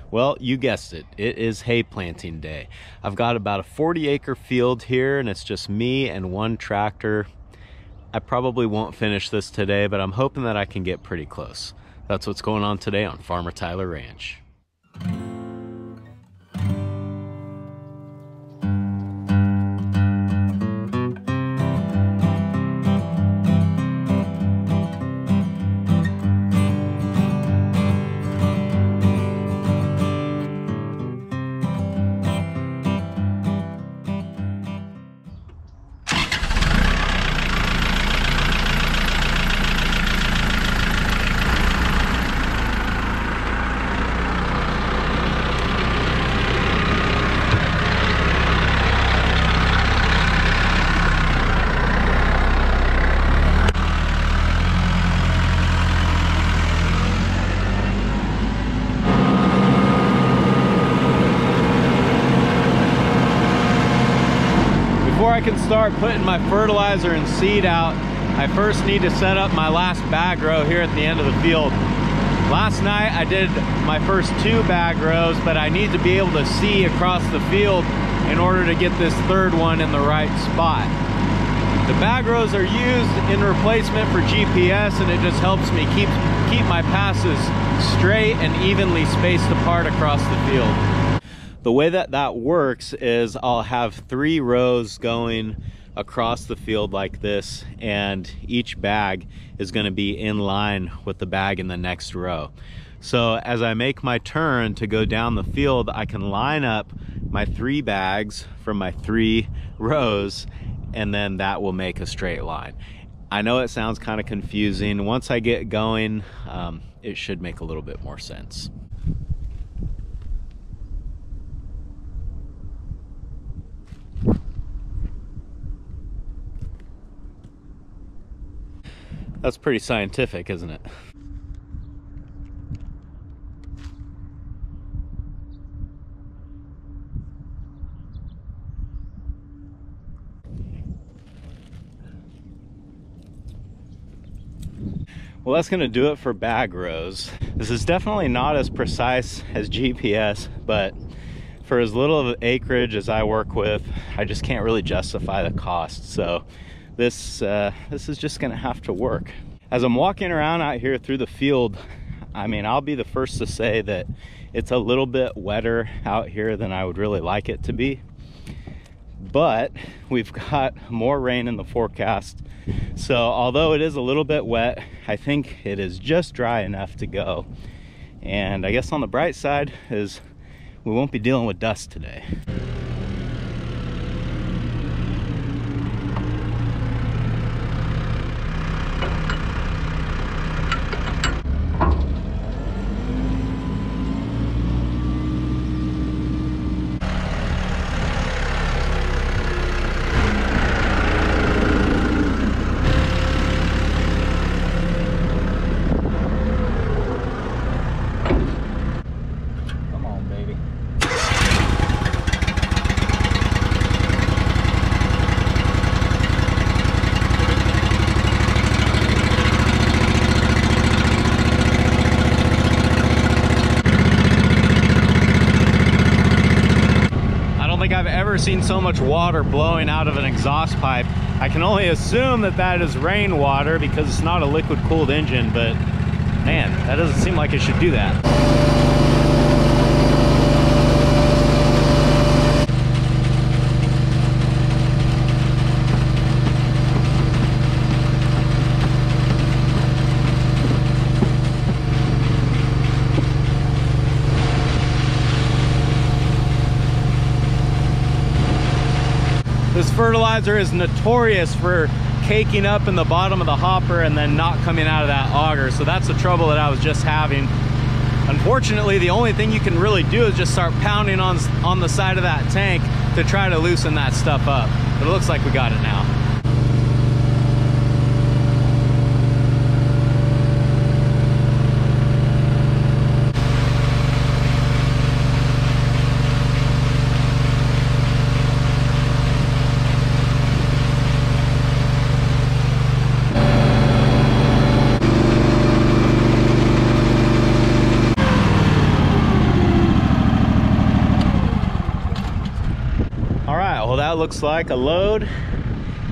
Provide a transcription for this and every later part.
Well, you guessed it. It is hay planting day. I've got about a 40-acre field here, and it's just me and one tractor. I probably won't finish this today, but I'm hoping that I can get pretty close. That's what's going on today on Farmertylerranch. Before I can start putting my fertilizer and seed out, I first need to set up my last bag row here at the end of the field. Last night I did my first 2 bag rows, but I need to be able to see across the field in order to get this third one in the right spot. The bag rows are used in replacement for GPS, and it just helps me keep my passes straight and evenly spaced apart across the field. The way that works is I'll have 3 rows going across the field like this, and each bag is going to be in line with the bag in the next row. So as I make my turn to go down the field, I can line up my 3 bags from my 3 rows, and then that will make a straight line. I know it sounds kind of confusing. Once I get going, it should make a little bit more sense. That's pretty scientific, isn't it? Well, that's going to do it for bag rows. This is definitely not as precise as GPS, but for as little of acreage as I work with, I just can't really justify the cost. So this is just gonna have to work. As I'm walking around out here through the field, I mean, I'll be the first to say that it's a little bit wetter out here than I would really like it to be. But we've got more rain in the forecast. So although it is a little bit wet, I think it is just dry enough to go. And I guess on the bright side is we won't be dealing with dust today. I've ever seen so much water blowing out of an exhaust pipe. I can only assume that that is rainwater because it's not a liquid cooled engine, but man, that doesn't seem like it should do that. This fertilizer is notorious for caking up in the bottom of the hopper and then not coming out of that auger. So that's the trouble that I was just having. Unfortunately, the only thing you can really do is just start pounding on the side of that tank to try to loosen that stuff up. But it looks like we got it now. that looks like a load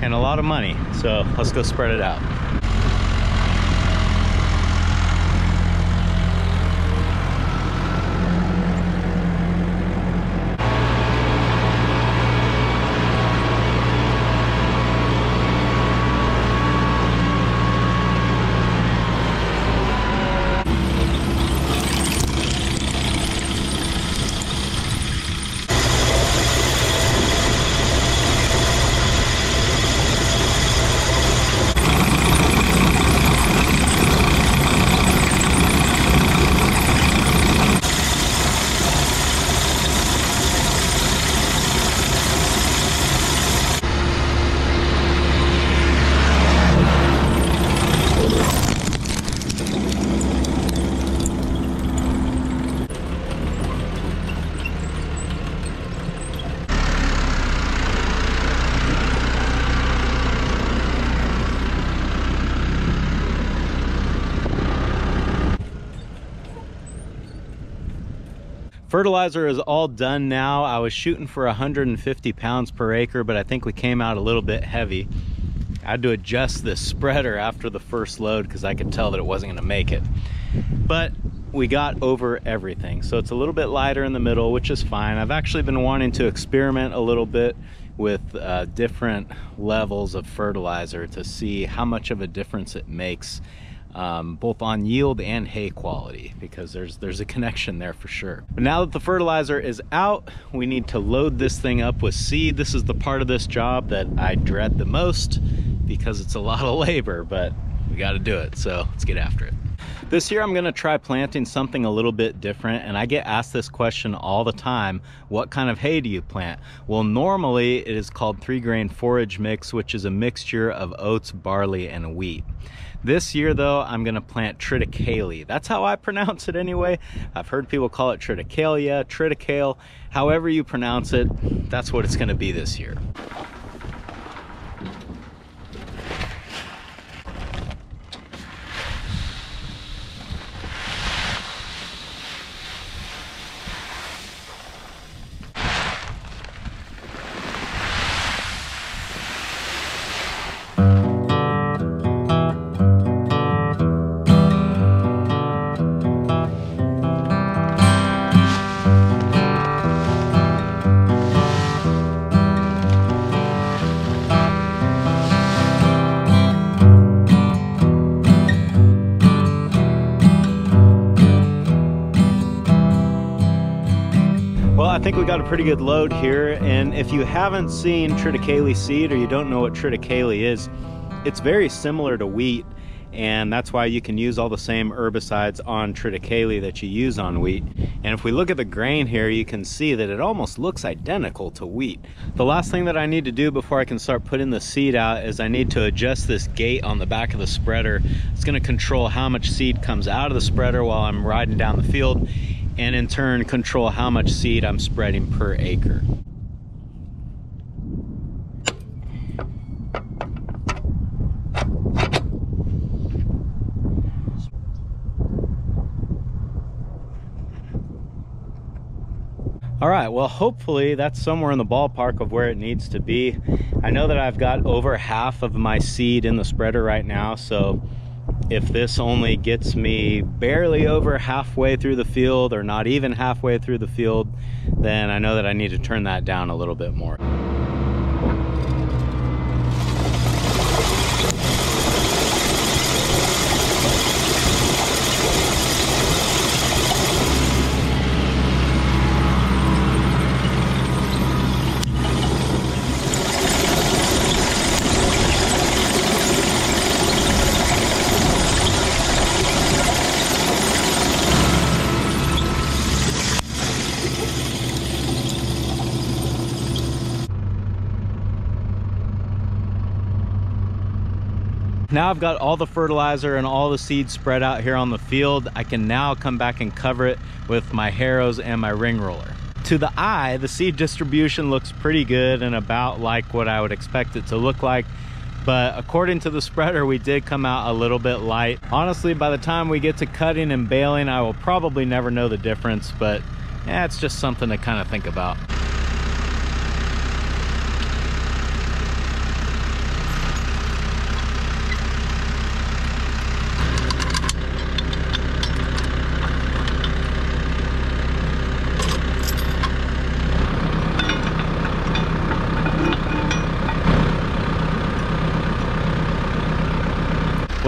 and a lot of money. So let's go spread it out. Fertilizer is all done now. I was shooting for 150 pounds per acre, but I think we came out a little bit heavy. I had to adjust this spreader after the first load because I could tell that it wasn't going to make it. But we got over everything. So it's a little bit lighter in the middle, which is fine. I've actually been wanting to experiment a little bit with different levels of fertilizer to see how much of a difference it makes. Both on yield and hay quality, because there's a connection there for sure. But now that the fertilizer is out, we need to load this thing up with seed. This is the part of this job that I dread the most because it's a lot of labor, but we got to do it, so let's get after it. This year I'm going to try planting something a little bit different, and I get asked this question all the time: what kind of hay do you plant? Well, normally it is called 3-grain forage mix, which is a mixture of oats, barley, and wheat. This year though, I'm gonna plant Triticale. That's how I pronounce it anyway. I've heard people call it Triticale, Triticale. However you pronounce it, that's what it's gonna be this year. I think we got a pretty good load here, and if you haven't seen Triticale seed or you don't know what Triticale is, it's very similar to wheat, and that's why you can use all the same herbicides on Triticale that you use on wheat. And if we look at the grain here, you can see that it almost looks identical to wheat. The last thing that I need to do before I can start putting the seed out is I need to adjust this gate on the back of the spreader. It's going to control how much seed comes out of the spreader while I'm riding down the field, and in turn control how much seed I'm spreading per acre. All right, well, hopefully that's somewhere in the ballpark of where it needs to be. I know that I've got over half of my seed in the spreader right now, so if this only gets me barely over halfway through the field or not even halfway through the field, then I know that I need to turn that down a little bit more. Now I've got all the fertilizer and all the seeds spread out here on the field. I can now come back and cover it with my harrows and my ring roller. To the eye, the seed distribution looks pretty good and about like what I would expect it to look like. But according to the spreader, we did come out a little bit light. Honestly, by the time we get to cutting and baling, I will probably never know the difference, but yeah, it's just something to kind of think about.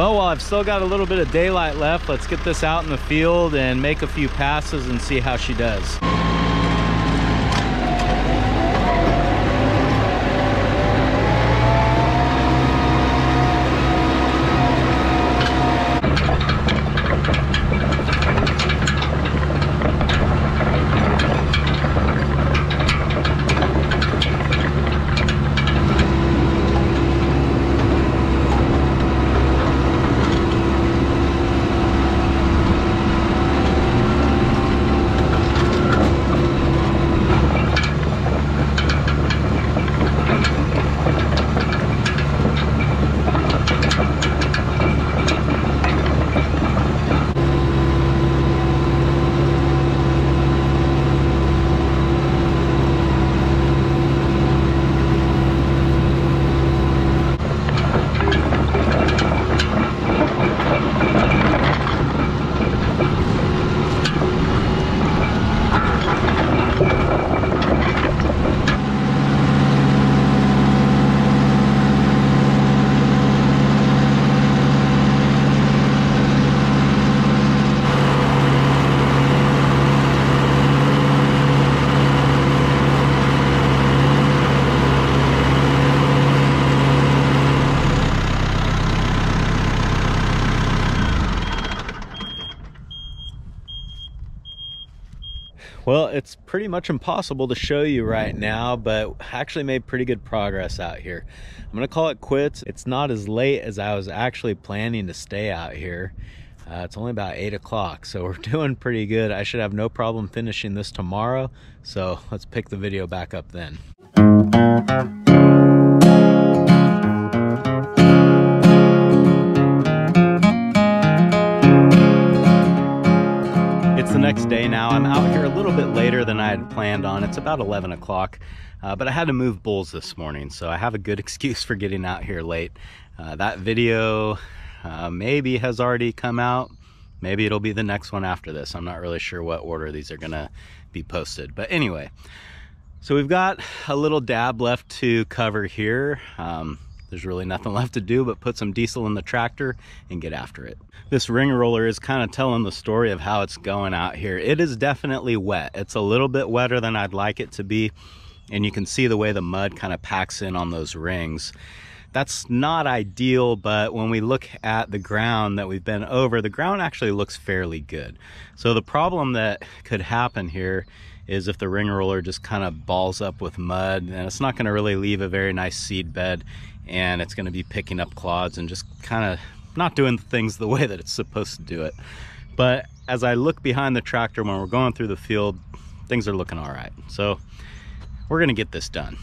Well, while I've still got a little bit of daylight left, let's get this out in the field and make a few passes and see how she does. Well, it's pretty much impossible to show you right now, but I actually made pretty good progress out here. I'm gonna call it quits. It's not as late as I was actually planning to stay out here. It's only about 8 o'clock, so we're doing pretty good. I should have no problem finishing this tomorrow, so let's pick the video back up then. It's the next day now. I'm out here a little bit later than I had planned on. It's about 11 o'clock, but I had to move bulls this morning, so I have a good excuse for getting out here late. That video maybe has already come out. Maybe it'll be the next one after this. I'm not really sure what order these are gonna be posted. But anyway, so we've got a little dab left to cover here. There's really nothing left to do but put some diesel in the tractor and get after it. This ring roller is kind of telling the story of how it's going out here. It is definitely wet. It's a little bit wetter than I'd like it to be, and you can see the way the mud kind of packs in on those rings. That's not ideal, but when we look at the ground that we've been over, the ground actually looks fairly good. So the problem that could happen here is if the ring roller just kind of balls up with mud, and it's not going to really leave a very nice seed bed, and it's going to be picking up clods and just kind of not doing things the way that it's supposed to do it. But as I look behind the tractor when we're going through the field, things are looking all right. So we're going to get this done.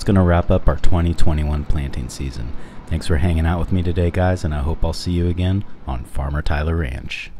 that's going to wrap up our 2021 planting season. Thanks for hanging out with me today, guys, and I hope I'll see you again on Farmer Tyler Ranch.